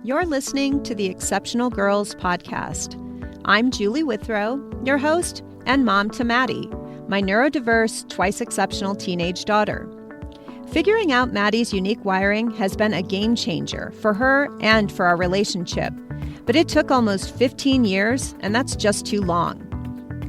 You're listening to the Exceptional Girls podcast. I'm Julie Withrow, your host and mom to Maddie, my neurodiverse, twice exceptional teenage daughter. Figuring out Maddie's unique wiring has been a game changer for her and for our relationship, but it took almost 15 years, and that's just too long.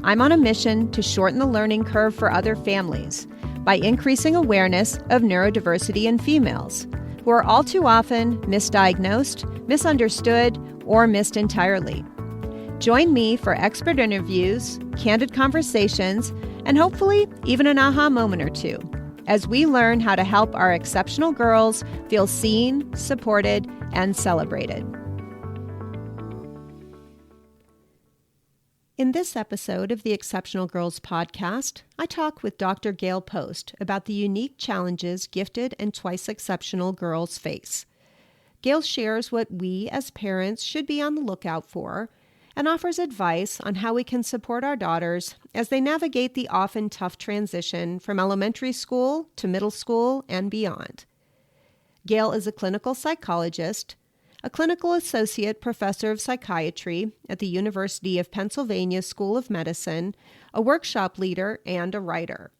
I'm on a mission to shorten the learning curve for other families by increasing awareness of neurodiversity in females, who are all too often misdiagnosed, misunderstood, or missed entirely. Join me for expert interviews, candid conversations, and hopefully even an aha moment or two, as we learn how to help our exceptional girls feel seen, supported, and celebrated. In this episode of the Exceptional Girls podcast, I talk with Dr. Gail Post about the unique challenges gifted and twice exceptional girls face. Gail shares what we as parents should be on the lookout for and offers advice on how we can support our daughters as they navigate the often tough transition from elementary school to middle school and beyond. Gail is a clinical psychologist, a clinical associate professor of psychiatry at the University of Pennsylvania School of Medicine, a workshop leader, and a writer.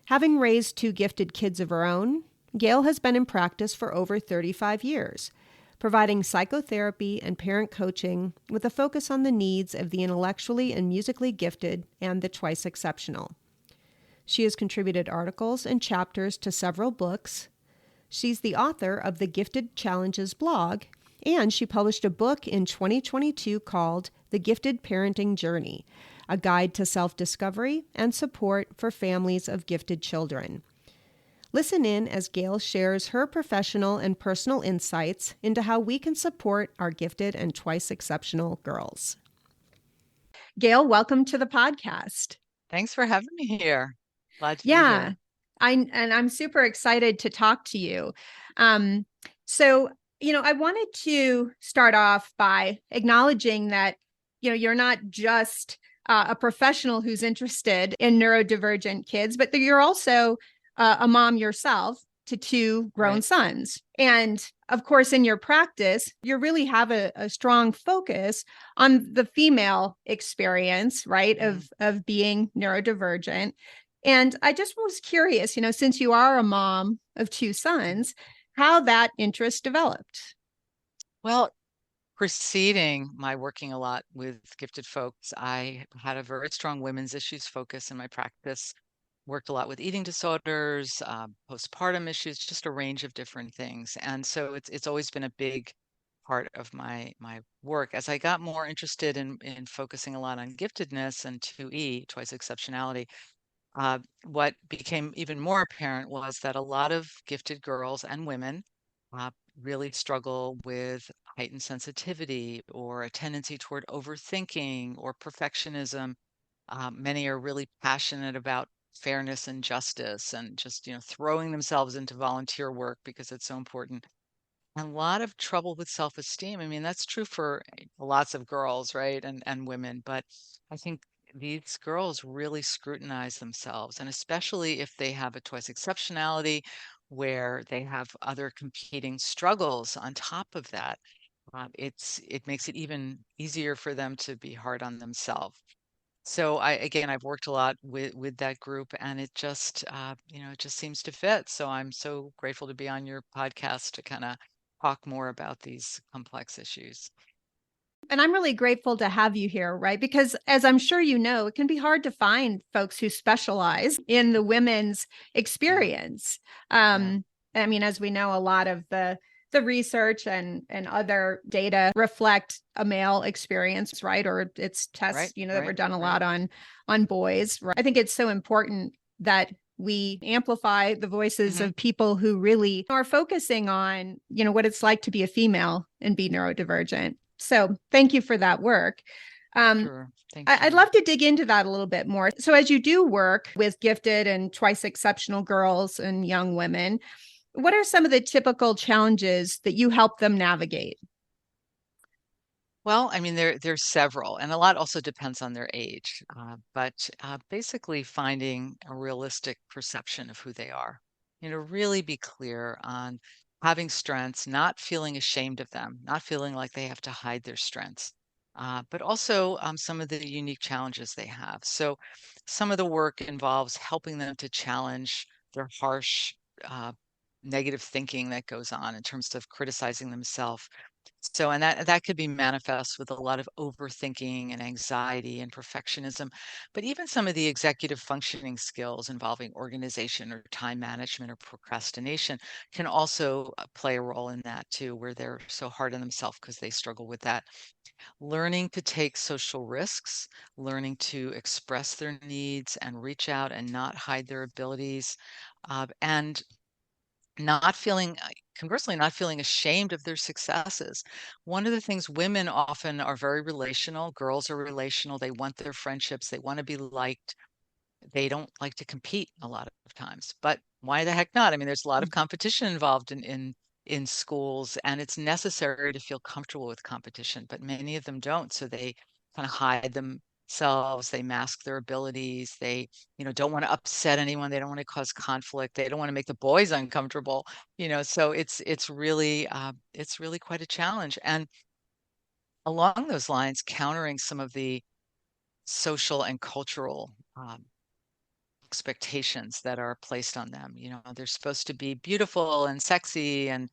Having raised two gifted kids of her own, Gail has been in practice for over 35 years, providing psychotherapy and parent coaching with a focus on the needs of the intellectually and musically gifted and the twice exceptional. She has contributed articles and chapters to several books. She's the author of the Gifted Challenges blog, and she published a book in 2022 called The Gifted Parenting Journey, a guide to self-discovery and support for families of gifted children. Listen in as Gail shares her professional and personal insights into how we can support our gifted and twice exceptional girls. Gail, welcome to the podcast. Thanks for having me here. Glad to be here. I'm super excited to talk to you. I wanted to start off by acknowledging that, you're not just a professional who's interested in neurodivergent kids, but that you're also a mom yourself to two grown sons. And of course, in your practice, you really have a strong focus on the female experience, right, of being neurodivergent. And I just was curious, since you are a mom of two sons, how that interest developed. Well, preceding my working a lot with gifted folks, I had a very strong women's issues focus in my practice, worked a lot with eating disorders, postpartum issues, just a range of different things. And so it's always been a big part of my work. As I got more interested in focusing a lot on giftedness and 2E, twice exceptionality, what became even more apparent was that a lot of gifted girls and women really struggle with heightened sensitivity or a tendency toward overthinking or perfectionism. Many are really passionate about fairness and justice and just, throwing themselves into volunteer work because it's so important. And a lot of trouble with self-esteem. I mean, that's true for lots of girls, right? And women, but I think these girls really scrutinize themselves, and especially if they have a twice exceptionality where they have other competing struggles on top of that, it makes it even easier for them to be hard on themselves. So I've worked a lot with that group, and it just it just seems to fit. So I'm so grateful to be on your podcast to kind of talk more about these complex issues. And I'm really grateful to have you here, right? Because as I'm sure you know, it can be hard to find folks who specialize in the women's experience. I mean, as we know, a lot of the research and other data reflect a male experience, right? Or it's tests, that were done a lot on boys. Right? I think it's so important that we amplify the voices of people who really are focusing on, what it's like to be a female and be neurodivergent. So thank you for that work. Sure. Thank you. I'd love to dig into that a little bit more. So as you do work with gifted and twice exceptional girls and young women, what are some of the typical challenges that you help them navigate? Well, I mean, there's several, and a lot also depends on their age. But basically finding a realistic perception of who they are. Really be clear on having strengths, not feeling ashamed of them, not feeling like they have to hide their strengths, but also some of the unique challenges they have. So some of the work involves helping them to challenge their harsh, uh, negative thinking that goes on in terms of criticizing themselves. So, and that could be manifest with a lot of overthinking and anxiety and perfectionism, but even some of the executive functioning skills involving organization or time management or procrastination can also play a role in that too, where they're so hard on themselves because they struggle with that. Learning to take social risks, learning to express their needs and reach out and not hide their abilities, and not feeling conversely, not feeling ashamed of their successes. One of the things, women often are very relational, girls are relational, they want their friendships, they want to be liked, they don't like to compete a lot of times, but why the heck not? I mean, there's a lot of competition involved in schools, and it's necessary to feel comfortable with competition, but many of them don't. So they kind of hide themselves, they mask their abilities, they, don't want to upset anyone, they don't want to cause conflict, they don't want to make the boys uncomfortable, so it's really quite a challenge. And along those lines, countering some of the social and cultural expectations that are placed on them. They're supposed to be beautiful and sexy and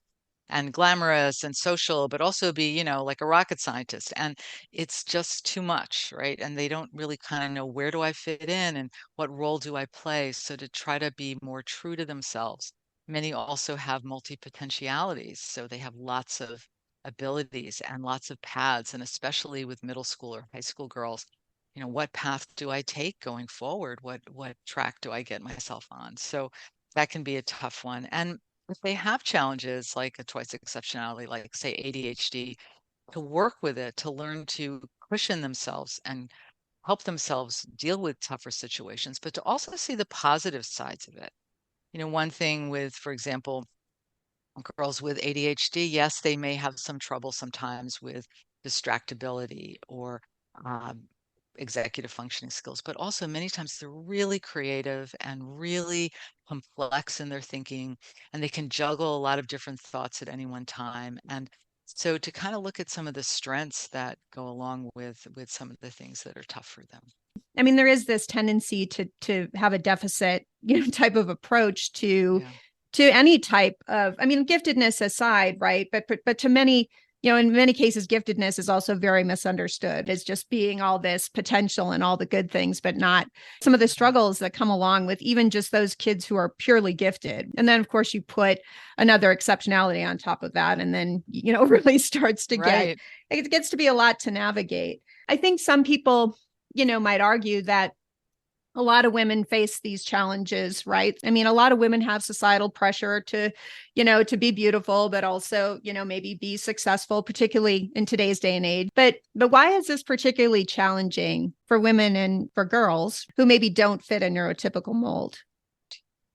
glamorous and social, but also be, like a rocket scientist. And it's just too much, right? And they don't really kind of know, where do I fit in and what role do I play? So to try to be more true to themselves. Many also have multi-potentialities, so they have lots of abilities and lots of paths, and especially with middle school or high school girls, what path do I take going forward? What track do I get myself on? So that can be a tough one. And if they have challenges like a twice exceptionality, like say ADHD, to work with it, to learn to cushion themselves and help themselves deal with tougher situations, but to also see the positive sides of it. One thing with, for example, girls with ADHD, yes, they may have some trouble sometimes with distractibility or um, executive functioning skills, but also many times they're really creative and really complex in their thinking, and they can juggle a lot of different thoughts at any one time. And so to kind of look at some of the strengths that go along with some of the things that are tough for them. I mean, there is this tendency to have a deficit, type of approach Yeah. to any type of, I mean, giftedness aside, right? But to many, in many cases, giftedness is also very misunderstood as just being all this potential and all the good things, but not some of the struggles that come along with even just those kids who are purely gifted. And then, of course, you put another exceptionality on top of that, and then, really starts to Right. it gets to be a lot to navigate. I think some people, might argue that a lot of women face these challenges, right? I mean, a lot of women have societal pressure to be beautiful, but also, maybe be successful, particularly in today's day and age. But why is this particularly challenging for women and for girls who maybe don't fit a neurotypical mold?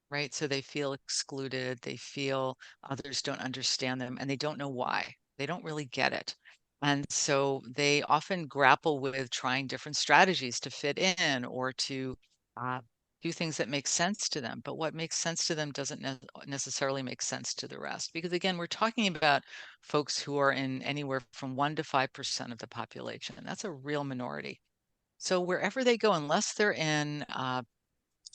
Right. So they feel excluded, they feel others don't understand them, and they don't know why. They don't really get it. And so they often grapple with trying different strategies to fit in or to uh, do things that make sense to them. But what makes sense to them doesn't necessarily make sense to the rest. Because again, we're talking about folks who are in anywhere from 1% to 5% of the population. And that's a real minority. So wherever they go, unless they're in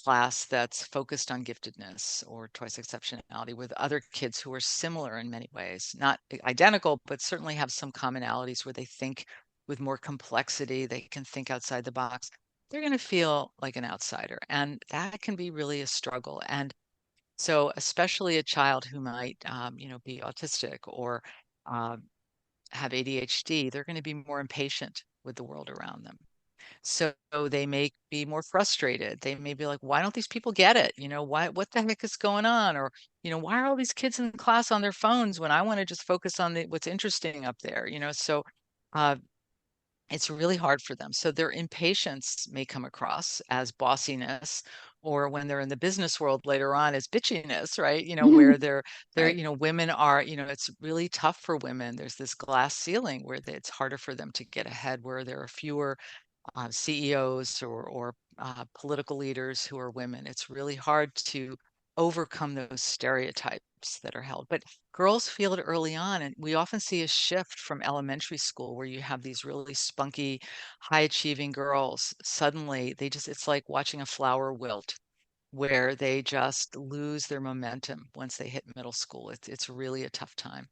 class that's focused on giftedness or twice exceptionality with other kids who are similar in many ways, not identical, but certainly have some commonalities where they think with more complexity, they can think outside the box, they're going to feel like an outsider. And that can be really a struggle. And so, especially a child who might, be autistic or uh, have ADHD, they're going to be more impatient with the world around them. So they may be more frustrated. They may be like, why don't these people get it? What the heck is going on? Or, why are all these kids in class on their phones when I want to just focus on what's interesting up there? So uh, it's really hard for them. So their impatience may come across as bossiness, or when they're in the business world later on as bitchiness, right? Where they're, Right. women are, it's really tough for women. There's this glass ceiling where it's harder for them to get ahead, where there are fewer CEOs or political leaders who are women. It's really hard to overcome those stereotypes groups that are held. But girls feel it early on, and we often see a shift from elementary school where you have these really spunky, high-achieving girls. Suddenly, it's like watching a flower wilt where they just lose their momentum once they hit middle school. It's really a tough time.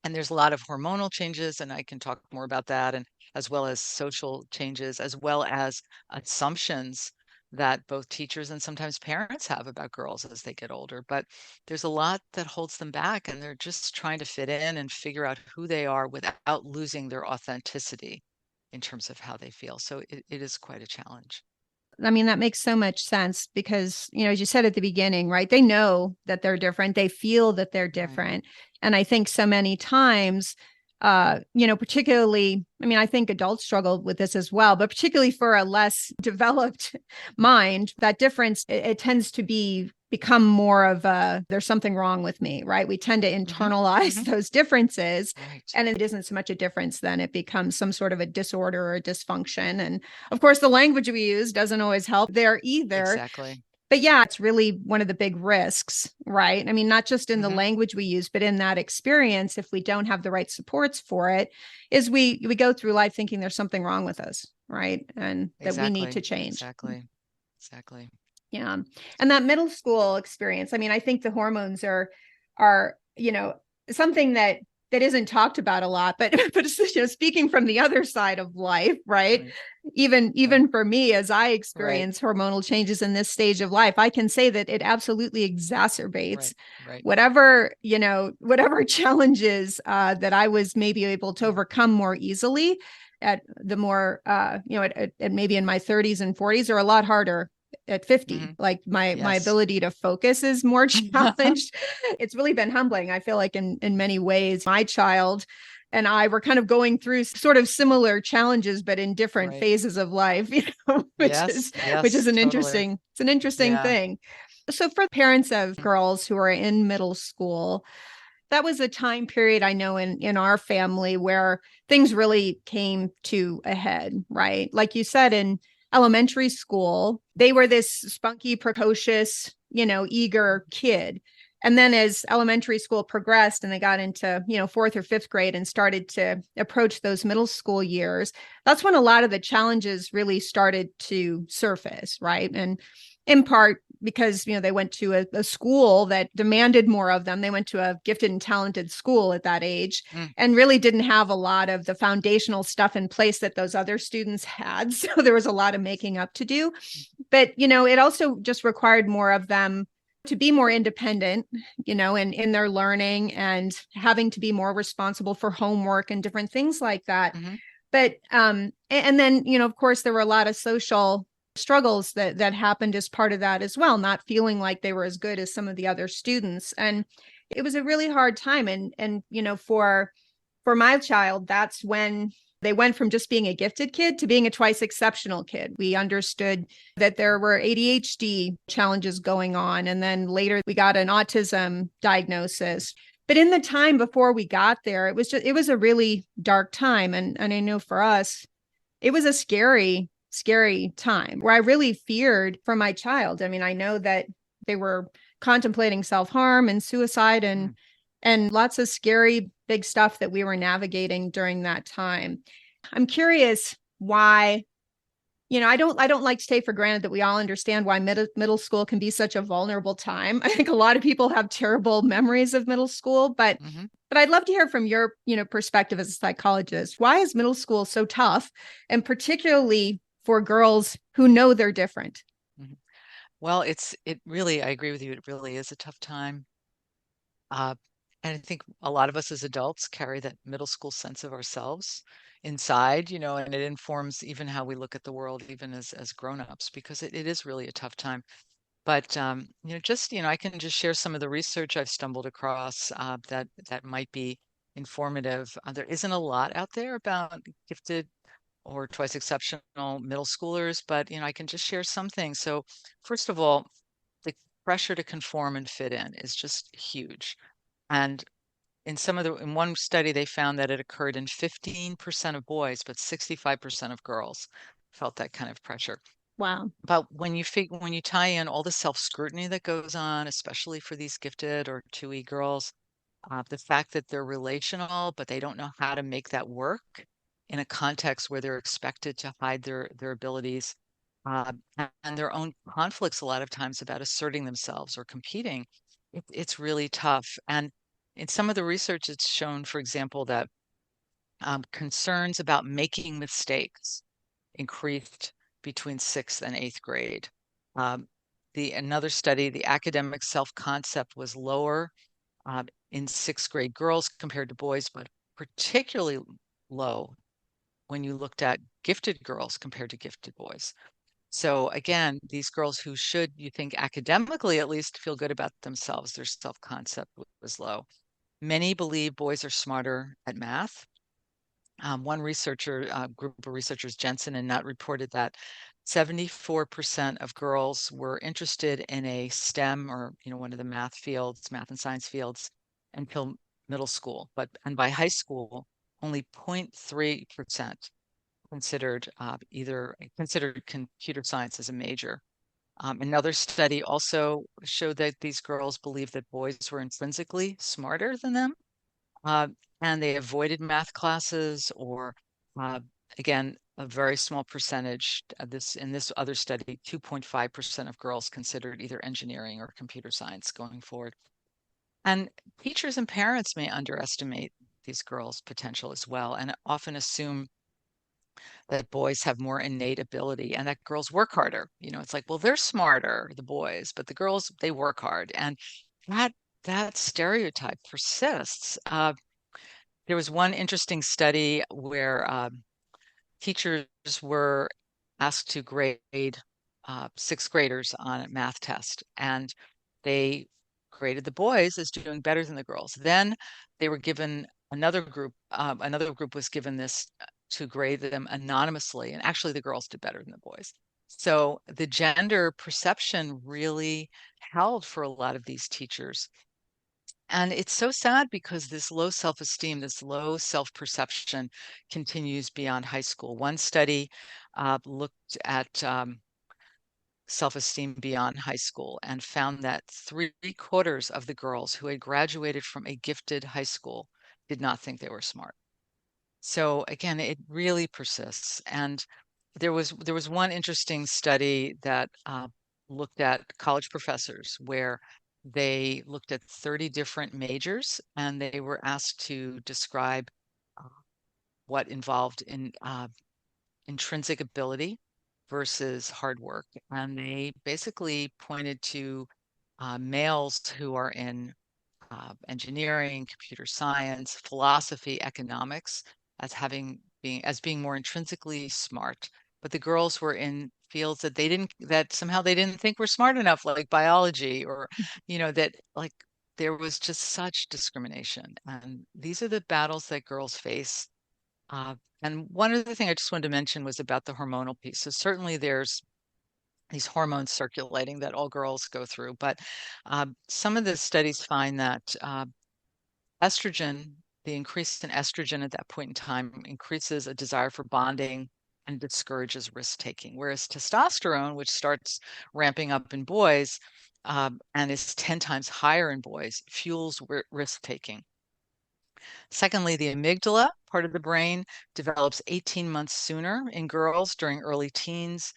And there's a lot of hormonal changes, and I can talk more about that, and as well as social changes, as well as assumptions that both teachers and sometimes parents have about girls as they get older. But there's a lot that holds them back, and they're just trying to fit in and figure out who they are without losing their authenticity in terms of how they feel. So it is quite a challenge. I mean, that makes so much sense because, as you said at the beginning, right? They know that they're different. They feel that they're Right. different. And I think so many times, particularly, I mean, I think adults struggle with this as well, but particularly for a less developed mind, that difference, it tends to become more of there's something wrong with me, right? We tend to Hmm. internalize Hmm. those differences. Right. And it isn't so much a difference, then it becomes some sort of a disorder or a dysfunction. And of course, the language we use doesn't always help there either. Exactly. But yeah, it's really one of the big risks, right? I mean, not just in the Hmm. language we use, but in that experience, if we don't have the right supports for it, is we go through life thinking there's something wrong with us, right? And that we need to Exactly. change. Exactly. Exactly. Yeah. And that middle school experience, I mean, I think the hormones are, something that isn't talked about a lot, but but speaking from the other side of life, right? Right. Even Right. even for me, as I Right. experience hormonal changes in this stage of life, I can say that it absolutely exacerbates Right. Right. whatever challenges that I was maybe able to overcome more easily at the more at maybe in my 30s and 40s, are a lot harder at 50. Hmm. Like my Yes. ability to focus is more challenged. It's really been humbling. I feel like in many ways my child and I were kind of going through sort of similar challenges but in different Right. phases of life, which Yes. is Yes. an Totally. interesting Yeah. thing. So for parents of girls who are in middle school, that was a time period I know in our family where things really came to a head, right? Like you said, in elementary school, they were this spunky, precocious, eager kid. And then as elementary school progressed and they got into, fourth or fifth grade and started to approach those middle school years, that's when a lot of the challenges really started to surface, right? And in part because they went to a school that demanded more of them. They went to a gifted and talented school at that age Mm. and really didn't have a lot of the foundational stuff in place that those other students had. So there was a lot of making up to do. But it also just required more of them to be more independent, in their learning and having to be more responsible for homework and different things like that. Hmm. But and then of course there were a lot of social struggles that happened as part of that as well, not feeling like they were as good as some of the other students. And it was a really hard time. And for my child, that's when they went from just being a gifted kid to being a twice exceptional kid. We understood that there were ADHD challenges going on. And then later we got an autism diagnosis. But in the time before we got there, it was a really dark time. And I know for us, it was a scary time where I really feared for my child. I mean, I know that they were contemplating self-harm and suicide Mm. and lots of scary big stuff that we were navigating during that time. I'm curious why, I don't like to take for granted that we all understand why middle school can be such a vulnerable time. I think a lot of people have terrible memories of middle school, but Hmm. I'd love to hear from your, perspective as a psychologist. Why is middle school so tough, and particularly for girls who know they're different? Hmm. Well, it really, I agree with you. It really is a tough time. Uh, and I think a lot of us as adults carry that middle school sense of ourselves inside, and it informs even how we look at the world, even as grown-ups, because it is really a tough time. But I can just share some of the research I've stumbled across that might be informative. There isn't a lot out there about gifted or twice exceptional middle schoolers, but I can just share some things. So, first of all, the pressure to conform and fit in is just huge. And in one study, they found that it occurred in 15% of boys, but 65% of girls felt that kind of pressure. Wow. But when you tie in all the self-scrutiny that goes on, especially for these gifted or 2E girls, the fact that they're relational, but they don't know how to make that work in a context where they're expected to hide their abilities, uh, and their own conflicts a lot of times about asserting themselves or competing, it's really tough. And in some of the research, it's shown, for example, that concerns about making mistakes increased between sixth and eighth grade. Um, another study, the academic self-concept was lower in sixth grade girls compared to boys, but particularly low when you looked at gifted girls compared to gifted boys. So again, these girls who should, you think academically at least, feel good about themselves, their self-concept was low. Many believe boys are smarter at math. One group of researchers, Jensen and Nutt, reported that 74% of girls were interested in a STEM or, one of the math and science fields until middle school. And by high school, only 0.3% considered computer science as a major. Another study also showed that these girls believed that boys were intrinsically smarter than them. Uh, and they avoided math classes, or uh, again, a very small percentage. In this other study, 2.5% of girls considered either engineering or computer science going forward. And teachers and parents may underestimate these girls' potential as well, and often assume that boys have more innate ability and that girls work harder. It's like, well, they're smarter, the boys, but the girls, they work hard, and that that stereotype persists. There was one interesting study where teachers were asked to grade sixth graders on a math test, and they graded the boys as doing better than the girls. Then they were given another group was given this to grade them anonymously, and actually the girls did better than the boys. So the gender perception really held for a lot of these teachers. And it's so sad because this low self-esteem, this low self-perception continues beyond high school. One study looked at self-esteem beyond high school and found that 3/4 of the girls who had graduated from a gifted high school did not think they were smart. So again, it really persists. And there was one interesting study that looked at college professors where they looked at 30 different majors, and they were asked to describe uh, what involved in intrinsic ability versus hard work. And they basically pointed to males who are in engineering, computer science, philosophy, economics as being more intrinsically smart. But the girls were in fields that somehow they didn't think were smart enough, like biology, or that like there was just such discrimination. And these are the battles that girls face. And one other thing I just wanted to mention was about the hormonal piece. So certainly there's these hormones circulating that all girls go through, but some of the studies find that estrogen, the increase in estrogen at that point in time, increases a desire for bonding and discourages risk taking. Whereas testosterone, which starts ramping up in boys and is 10 times higher in boys, fuels risk taking. Secondly, the amygdala, part of the brain, develops 18 months sooner in girls during early teens.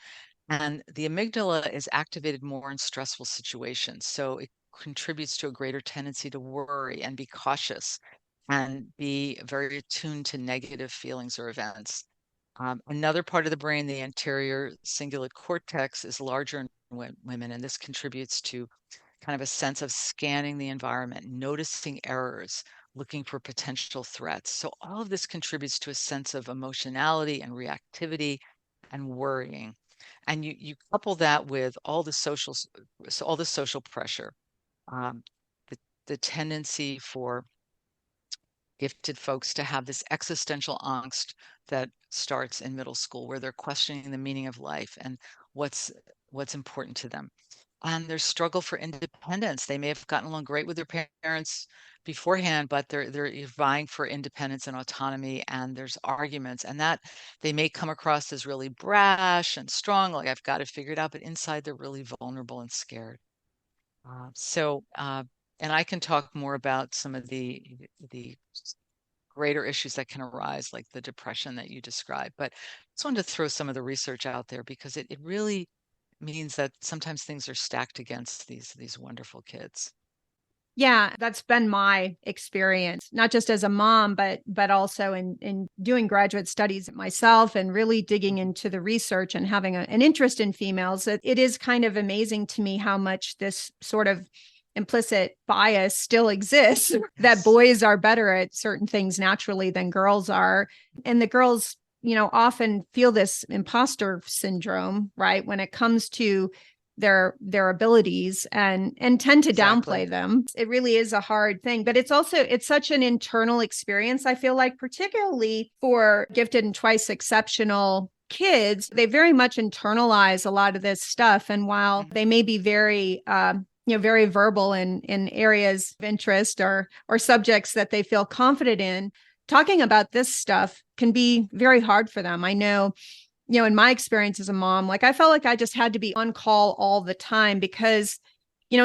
And the amygdala is activated more in stressful situations. So it contributes to a greater tendency to worry and be cautious and be very attuned to negative feelings or events. Another part of the brain, the anterior cingulate cortex, is larger in women, and this contributes to kind of a sense of scanning the environment, noticing errors, looking for potential threats. So all of this contributes to a sense of emotionality and reactivity and worrying. And you couple that with all the social pressure, um, the, the tendency for gifted folks to have this existential angst that starts in middle school, where they're questioning the meaning of life and what's important to them. and their struggle for independence. They may have gotten along great with their parents beforehand, but they're vying for independence and autonomy, and there's arguments, and that they may come across as really brash and strong, like I've got it figured out, but inside they're really vulnerable and scared. And I can talk more about some of the greater issues that can arise, like the depression that you described. But I just wanted to throw some of the research out there because it really means that sometimes things are stacked against these wonderful kids. Yeah, that's been my experience, not just as a mom, but also in doing graduate studies myself and really digging Mhm. into the research and having an interest in females. It is kind of amazing to me how much this sort of implicit bias still exists that Yes, boys are better at certain things naturally than girls are. And the girls, often feel this imposter syndrome, right? When it comes to their abilities and tend to exactly. downplay them. It really is a hard thing, but it's such an internal experience. I feel like particularly for gifted and twice exceptional kids, they very much internalize a lot of this stuff. And while Mhm. they may be very very verbal in areas of interest or subjects that they feel confident in, talking about this stuff can be very hard for them. I know, in my experience as a mom, like I felt like I just had to be on call all the time because,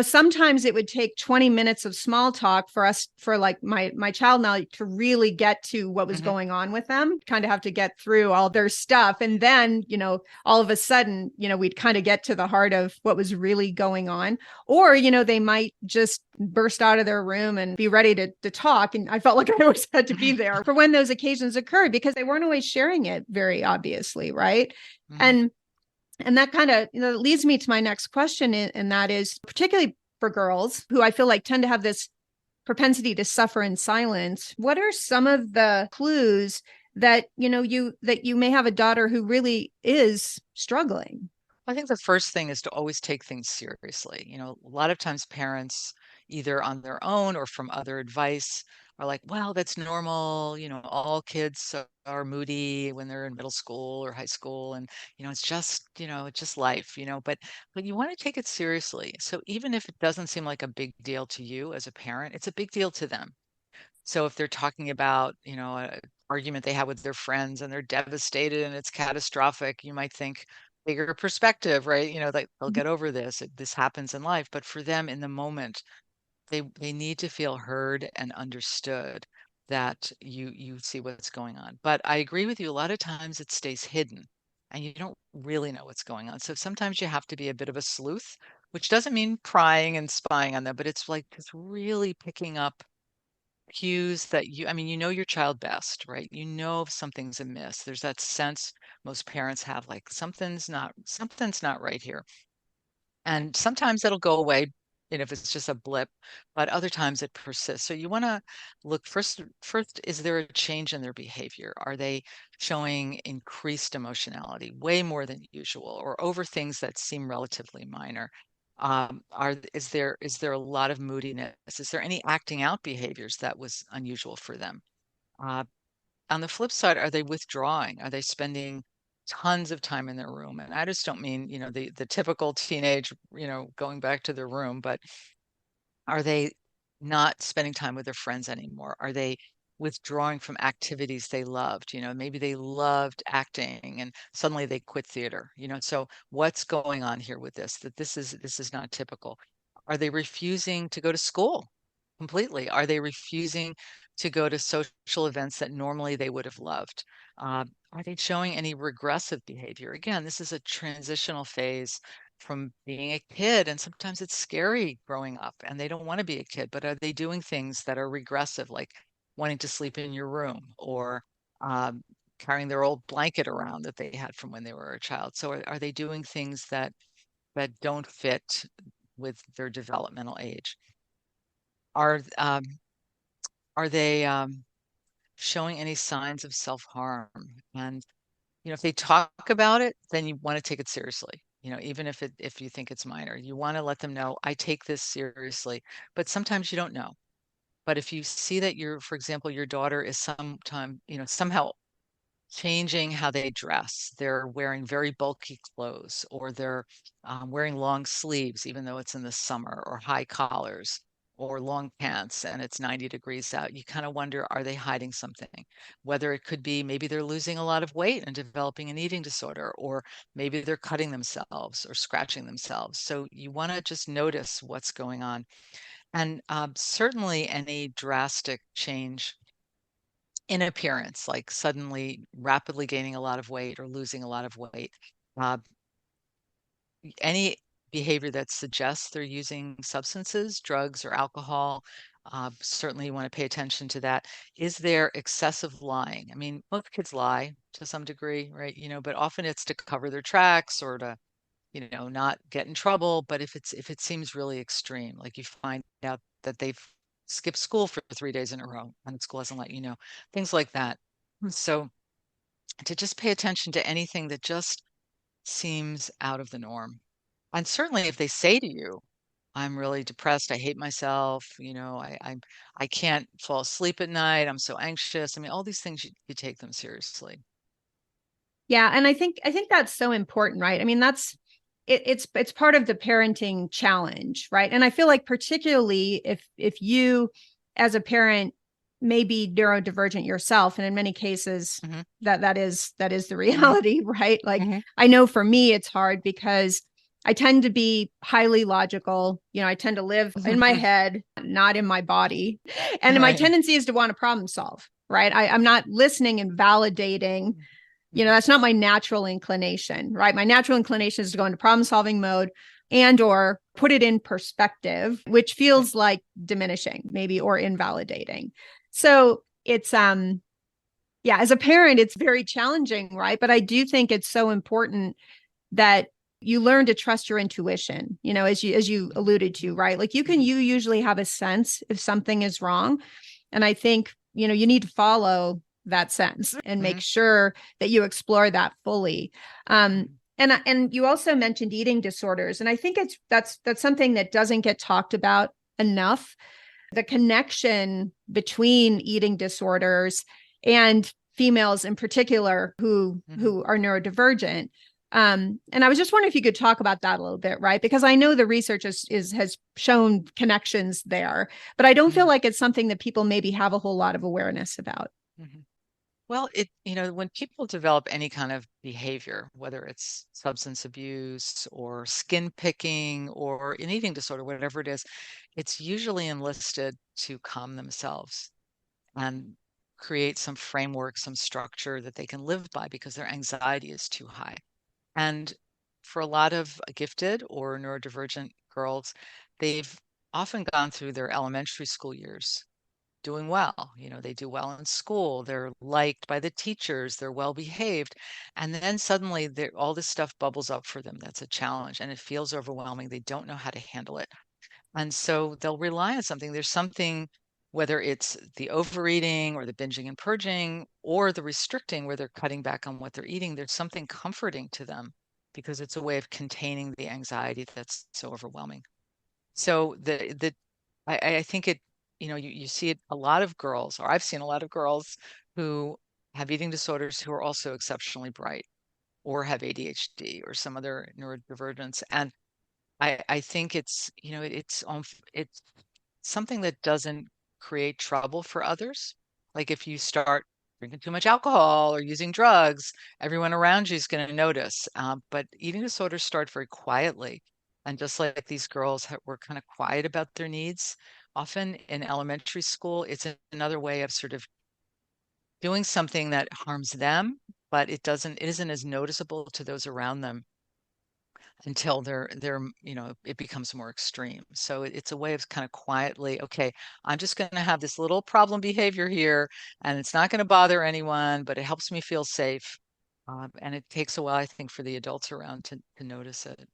sometimes it would take 20 minutes of small talk for like my child now to really get to what was Mhm. going on with them, kind of have to get through all their stuff. And then, all of a sudden, we'd kind of get to the heart of what was really going on. Or, they might just burst out of their room and be ready to talk. And I felt like I always had to be there for when those occasions occurred because they weren't always sharing it very obviously, right? Mhm. And that kind of leads me to my next question, and that is particularly for girls who I feel like tend to have this propensity to suffer in silence. What are some of the clues that you may have a daughter who really is struggling? I think the first thing is to always take things seriously. A lot of times parents, either on their own or from other advice, are like, well, that's normal. All kids are moody when they're in middle school or high school. And, it's just life, but you want to take it seriously. So even if it doesn't seem like a big deal to you as a parent, it's a big deal to them. So if they're talking about, a argument they had with their friends and they're devastated and it's catastrophic, you might think bigger perspective, right? Like they'll get over this. This happens in life, but for them in the moment, they need to feel heard and understood that you see what's going on. But I agree with you. A lot of times it stays hidden and you don't really know what's going on. So sometimes you have to be a bit of a sleuth, which doesn't mean prying and spying on them, but it's like just really picking up cues that I mean, your child best, right? You know if something's amiss. There's that sense most parents have, like something's not right here. And sometimes it'll go away, if it's just a blip, but other times it persists. So you want to look first, is there a change in their behavior? Are they showing increased emotionality, way more than usual, or over things that seem relatively minor? Is there a lot of moodiness? Is there any acting out behaviors that was unusual for them? Uh, on the flip side, are they withdrawing? Are they spending tons of time in their room? And I just don't mean, the typical teenage, going back to their room, but are they not spending time with their friends anymore? Are they withdrawing from activities they loved? Maybe they loved acting and suddenly they quit theater, so what's going on here with this? That this is not typical. Are they refusing to go to school completely? Are they refusing to go to social events that normally they would have loved? Are they showing any regressive behavior? Again, this is a transitional phase from being a kid, and sometimes it's scary growing up and they don't want to be a kid, but are they doing things that are regressive, like wanting to sleep in your room or um, carrying their old blanket around that they had from when they were a child? So are they doing things that don't fit with their developmental age? Are they showing any signs of self-harm? And if they talk about it, then you want to take it seriously. Even if you think it's minor, you want to let them know, I take this seriously. But sometimes you don't know. But if you see that for example, your daughter is somehow changing how they dress. They're wearing very bulky clothes, or they're wearing long sleeves, even though it's in the summer, or high collars, or long pants and it's 90 degrees out. You kind of wonder, are they hiding something? Whether it could be maybe they're losing a lot of weight and developing an eating disorder, or maybe they're cutting themselves or scratching themselves. So you want to just notice what's going on. And certainly any drastic change in appearance, like suddenly rapidly gaining a lot of weight or losing a lot of weight. Uh, any behavior that suggests they're using substances, drugs, or alcohol, certainly you want to pay attention to that. Is there excessive lying? I mean, most kids lie to some degree, right? But often it's to cover their tracks or to, not get in trouble. But if it seems really extreme, like you find out that they've skipped school for 3 days in a row and school hasn't let you know, things like that. So to just pay attention to anything that just seems out of the norm. And certainly if they say to you, I'm really depressed, I hate myself, I can't fall asleep at night, I'm so anxious. I mean, all these things you take them seriously. Yeah, and I think that's so important, right? I mean, it's part of the parenting challenge, right? And I feel like particularly if you as a parent may be neurodivergent yourself, and in many cases Hmm. that is the Hmm. reality, right? Like Hmm. I know for me it's hard because I tend to be highly logical. I tend to live in my head, not in my body. And my Right. tendency is to want to problem solve, right? I'm not listening and validating. Hmm. That's not my natural inclination, right? My natural inclination is to go into problem solving mode and or put it in perspective, which Right. feels like diminishing maybe or invalidating. So it's yeah, as a parent it's very challenging, right? But I do think it's so important that you learn to trust your intuition, as you alluded to, right? Like you usually have a sense if something is wrong. And I think, you need to follow that sense and make Hmm. sure that you explore that fully. Um, Hmm. and you also mentioned eating disorders. And I think that's something that doesn't get talked about enough. The connection between eating disorders and females in particular Hmm. who are neurodivergent. And I was just wondering if you could talk about that a little bit, right? Because I know the research has shown connections there, but I don't feel Hmm. like it's something that people maybe have a whole lot of awareness about. Hmm. Well, when people develop any kind of behavior, whether it's substance abuse or skin picking or an eating disorder, whatever it is, it's usually enlisted to calm themselves and create some framework, some structure that they can live by because their anxiety is too high. And for a lot of gifted or neurodivergent girls, they've often gone through their elementary school years doing well. They do well in school, they're liked by the teachers, they're well behaved. And then suddenly all this stuff bubbles up for them. That's a challenge and it feels overwhelming. They don't know how to handle it. And so they'll rely on something. There's something, whether it's the overeating or the binging and purging or the restricting where they're cutting back on what they're eating, there's something comforting to them because it's a way of containing the anxiety that's so overwhelming. So I think you see it a lot of girls, or I've seen a lot of girls who have eating disorders who are also exceptionally bright or have ADHD or some other neurodivergence. And I think it's something that doesn't create trouble for others. Like if you start drinking too much alcohol or using drugs, everyone around you is going to notice. But eating disorders start very quietly. And just like these girls were kind of quiet about their needs, often in elementary school, it's another way of sort of doing something that harms them, but it isn't as noticeable to those around them until it becomes more extreme. So it's a way of kind of quietly, okay, I'm just going to have this little problem behavior here and it's not going to bother anyone, but it helps me feel safe. And it takes a while, I think, for the adults around to notice it.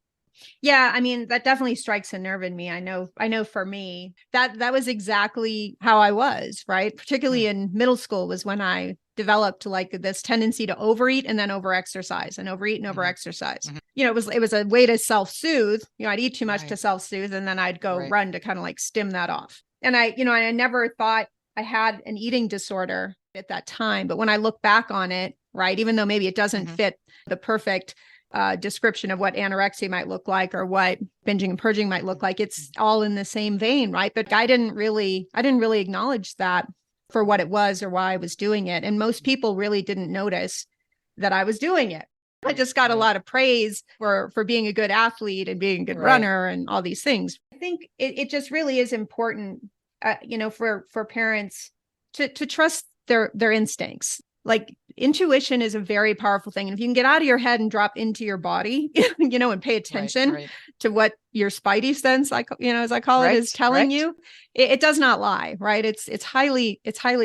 Yeah, I mean, that definitely strikes a nerve in me. I know for me, that was exactly how I was, right? Hmm. Particularly in middle school was when I developed like this tendency to overeat and then overexercise and overeat and Hmm. overexercise. Hmm. It was a way to self-soothe. I'd eat too much to Right, self-soothe and then I'd go right. run to kind of like stim that off. And I never thought I had an eating disorder at that time, but when I look back on it, right? Even though maybe it doesn't Hmm. fit the perfect description of what anorexia might look like or what binging and purging might look like. It's all in the same vein, right? But I didn't really acknowledge that for what it was or why I was doing it. And most people really didn't notice that I was doing it. I just got a Right. lot of praise for being a good athlete and being a good Right. runner and all these things. I think it just really is important, for parents to trust their instincts. Like intuition is a very powerful thing. And if you can get out of your head and drop into your body, and pay Right. attention Right. to what your spidey sense, as I call it, Right. is telling Right. you, it does not lie, right? It's highly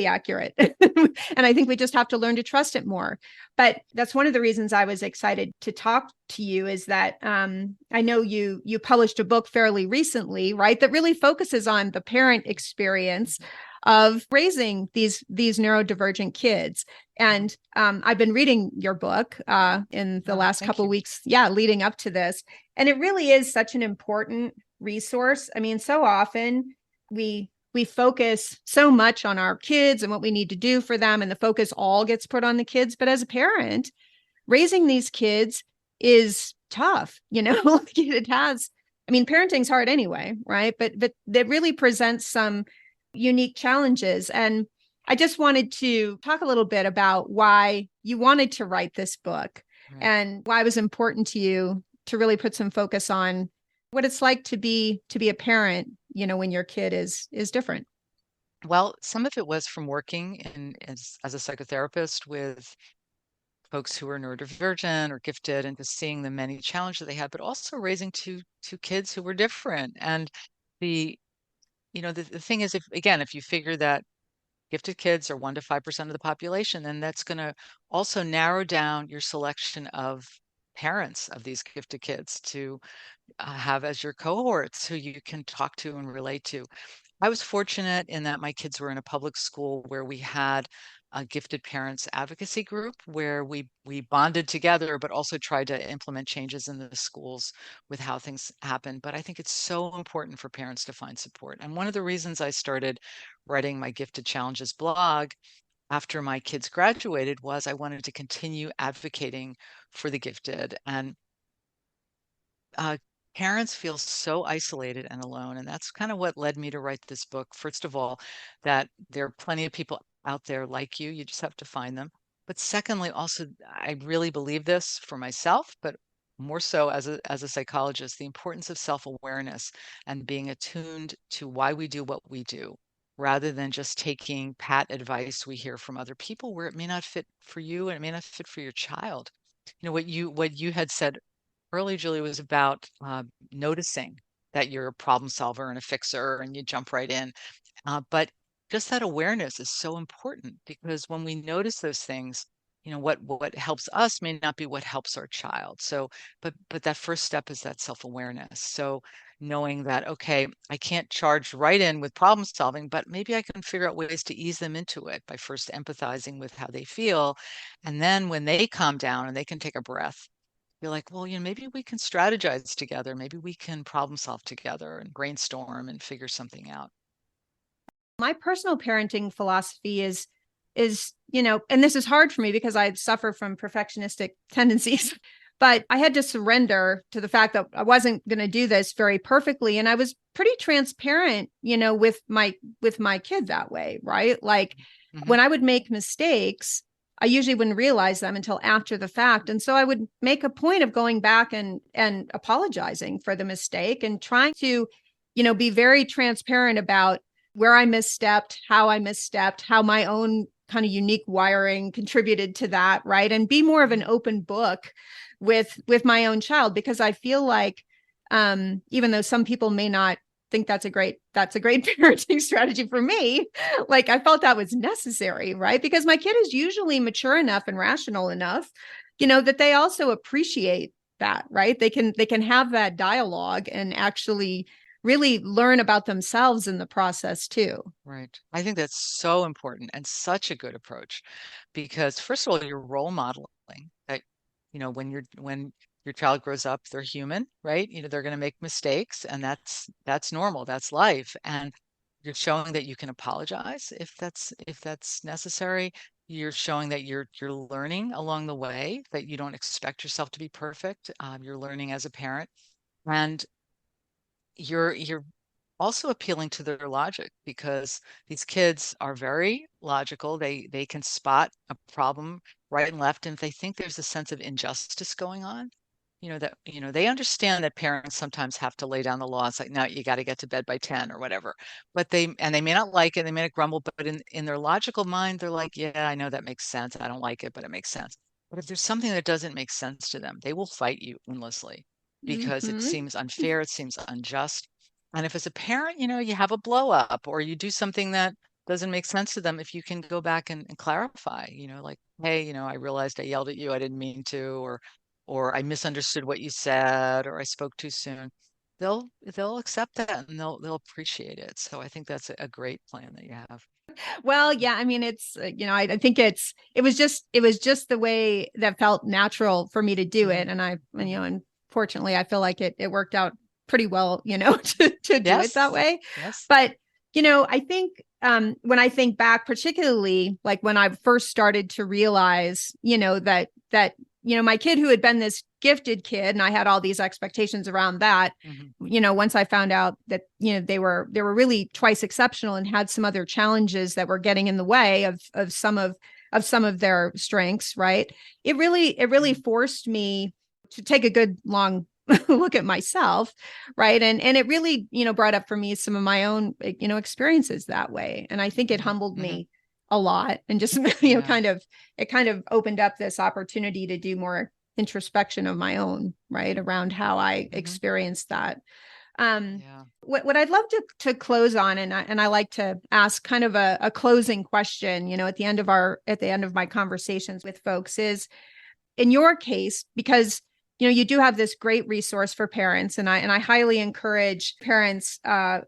accurate. And I think we just have to learn to trust it more. But that's one of the reasons I was excited to talk to you is that I know you published a book fairly recently, right, that really focuses on the parent experience of raising these neurodivergent kids. And I've been reading your book in the Oh, last thank couple of you. weeks, leading up to this. And it really is such an important resource. I mean, so often we focus so much on our kids and what we need to do for them, and the focus all gets put on the kids. But as a parent, raising these kids is tough, it has. I mean, parenting's hard anyway, right? But it really presents some unique challenges. And I just wanted to talk a little bit about why you wanted to write this book Right. and why it was important to you to really put some focus on what it's like to be a parent, when your kid is different. Well, some of it was from working as a psychotherapist with folks who are neurodivergent or gifted, and just seeing the many challenges they had, but also raising two kids who were different. And the the thing is, if you figure that gifted kids are 1 to 5% of the population, then that's going to also narrow down your selection of parents of these gifted kids to have as your cohorts who you can talk to and relate to. I was fortunate in that my kids were in a public school where we had a gifted parents advocacy group where we bonded together, but also tried to implement changes in the schools with how things happen. But I think it's so important for parents to find support. And one of the reasons I started writing my Gifted Challenges blog after my kids graduated was I wanted to continue advocating for the gifted. And uh, parents feel so isolated and alone. And that's kind of what led me to write this book. First of all, that there are plenty of people out there like you. You just have to find them. But secondly, also, I really believe this for myself, but more so as a psychologist, the importance of self-awareness and being attuned to why we do what we do, rather than just taking pat advice we hear from other people where it may not fit for you and it may not fit for your child. What you had said early, Julie, was about noticing that you're a problem solver and a fixer and you jump right in. But just that awareness is so important, because when we notice those things, what helps us may not be what helps our child. So, but that first step is that self-awareness. So knowing that, okay, I can't charge right in with problem solving, but maybe I can figure out ways to ease them into it by first empathizing with how they feel. And then when they calm down and they can take a breath, you're like, well, maybe we can strategize together. Maybe we can problem solve together and brainstorm and figure something out. My personal parenting philosophy is and this is hard for me because I suffer from perfectionistic tendencies, but I had to surrender to the fact that I wasn't going to do this very perfectly, and I was pretty transparent, with my kid that way, right? Like Hmm. when I would make mistakes, I usually wouldn't realize them until after the fact, and so I would make a point of going back and apologizing for the mistake and trying to be very transparent about where I misstepped, how my own kind of unique wiring contributed to that, right? And be more of an Hmm. open book with my own child, because I feel like even though some people may not think that's a great parenting strategy for me, like I felt that was necessary, right? Because my kid is usually mature enough and rational enough, that they also appreciate that, right? They can have that dialogue and actually really learn about themselves in the process too. Right. I think that's so important and such a good approach, because first of all, you're role modeling that, when your child grows up, they're human, right? They're going to make mistakes, and that's normal. That's life. And you're showing that you can apologize if that's necessary. You're showing that you're learning along the way, that you don't expect yourself to be perfect. You're learning as a parent, and you're also appealing to their logic, because these kids are very logical. They can spot a problem right and left, and if they think there's a sense of injustice going on, they understand that parents sometimes have to lay down the law. It's like, no, you got to get to bed by 10 or whatever. But they may not like it, they may not grumble, but in their logical mind, they're like, yeah, I know that makes sense. I don't like it, but it makes sense. But if there's something that doesn't make sense to them, they will fight you endlessly because it Mm-hmm. seems unfair, it seems unjust. And if as a parent, you have a blow up or you do something that doesn't make sense to them, if you can go back and clarify, like, hey, I realized I yelled at you, I didn't mean to, or I misunderstood what you said, or I spoke too soon, they'll accept that and they'll appreciate it. So I think that's a great plan that you have. Well, yeah, I mean, it's I think it was just the way that felt natural for me to do Hmm. it, and Hmm. unfortunately, I feel like it worked out pretty well, to do it that Yes. way. Yes. But I think when I think back, particularly like when I first started to realize, that my kid who had been this gifted kid, and I had all these expectations around that, Hmm. once I found out that they were really twice exceptional and had some other challenges that were getting in the way of some of their strengths, right? It really Hmm. forced me to take a good long look at myself, right? And it really brought up for me some of my own experiences that way, and I think it Hmm. humbled Hmm. me a lot, and just Yeah. kind of opened up this opportunity to do more introspection of my own, right, around how I Hmm. experienced that. um Yeah. what I'd love to close on, and I like to ask kind of a closing question, at the end of my conversations with folks, is in your case, because you do have this great resource for parents, and I highly encourage parents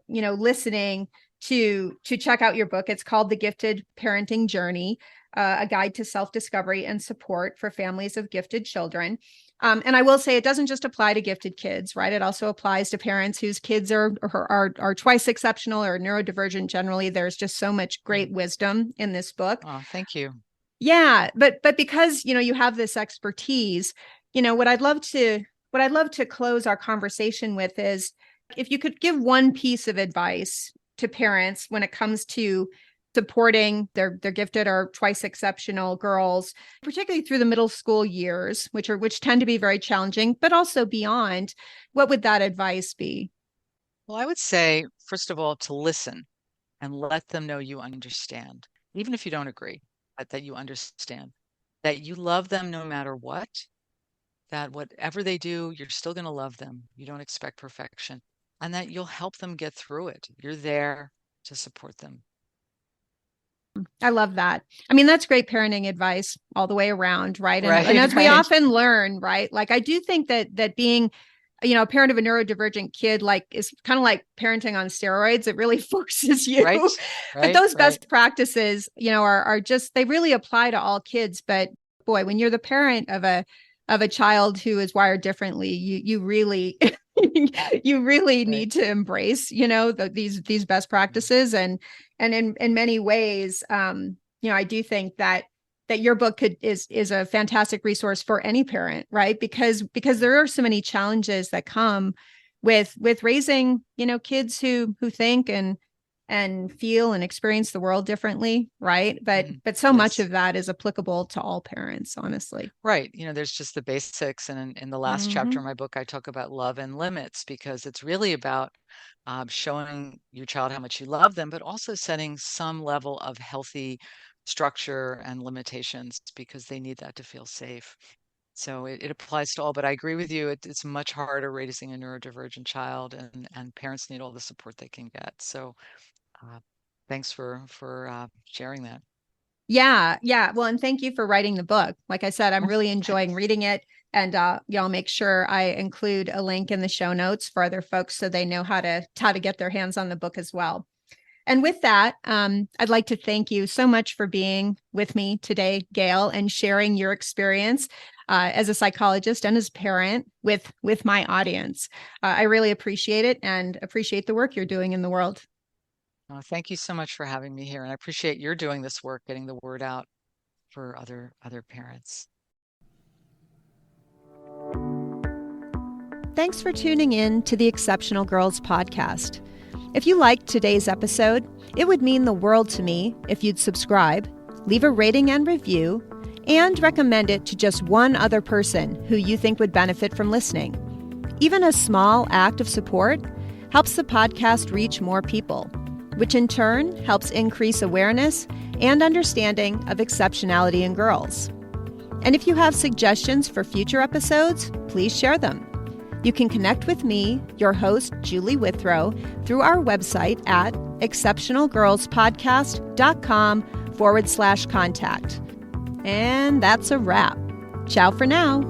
listening to check out your book. It's called The Gifted Parenting Journey, a guide to self-discovery and support for families of gifted children. And I will say it doesn't just apply to gifted kids, right? It also applies to parents whose kids are twice exceptional or neurodivergent. Generally, there's just so much great Mm. wisdom in this book. Oh, thank you. Yeah, but because you have this expertise, what I'd love to close our conversation with is, if you could give one piece of advice to parents when it comes to supporting their gifted or twice exceptional girls, particularly through the middle school years, which tend to be very challenging, but also beyond, what would that advice be? Well, I would say, first of all, to listen and let them know you understand, even if you don't agree, but that you understand, that you love them no matter what, that whatever they do, you're still going to love them. You don't expect perfection, and that you'll help them get through it. You're there to support them. I love that. I mean, that's great parenting advice all the way around, right? And Right, as we right, often learn, right? Like, I do think that being, a parent of a neurodivergent kid, like, is kind of like parenting on steroids. It really forces you. right, But right, those right. best practices, are just, they really apply to all kids. But boy, when you're the parent of a child who is wired differently, you really you really Right. need to embrace, these best Mm. practices. And in many ways, I do think that your book is a fantastic resource for any parent, right? Because there are so many challenges that come with raising, kids who think and feel and experience the world differently, right? But Hmm. but so much Yes. of that is applicable to all parents, honestly. Right. There's just the basics. And in the last chapter Mm-hmm. of my book, I talk about love and limits, because it's really about showing your child how much you love them, but also setting some level of healthy structure and limitations, because they need that to feel safe. So it applies to all, but I agree with you. It's much harder raising a neurodivergent child, and parents need all the support they can get. So uh, thanks for sharing that. Yeah, yeah. Well, and thank you for writing the book. Like I said, I'm really enjoying reading it. And I'll make sure I include a link in the show notes for other folks so they know how to get their hands on the book as well. And with that, I'd like to thank you so much for being with me today, Gail, and sharing your experience as a psychologist and as a parent with my audience. I really appreciate it and appreciate the work you're doing in the world. Thank you so much for having me here. And I appreciate you're doing this work, getting the word out. for other parents. Thanks for tuning in to the Exceptional Girls podcast. If you liked today's episode, it would mean the world to me if you'd subscribe, leave a rating and review, and recommend it to just one other person who you think would benefit from listening. Even a small act of support helps the podcast reach more people, which in turn helps increase awareness and understanding of exceptionality in girls. And if you have suggestions for future episodes, please share them. You can connect with me, your host, Julie Withrow, through our website at exceptionalgirlspodcast.com/contact. And that's a wrap. Ciao for now.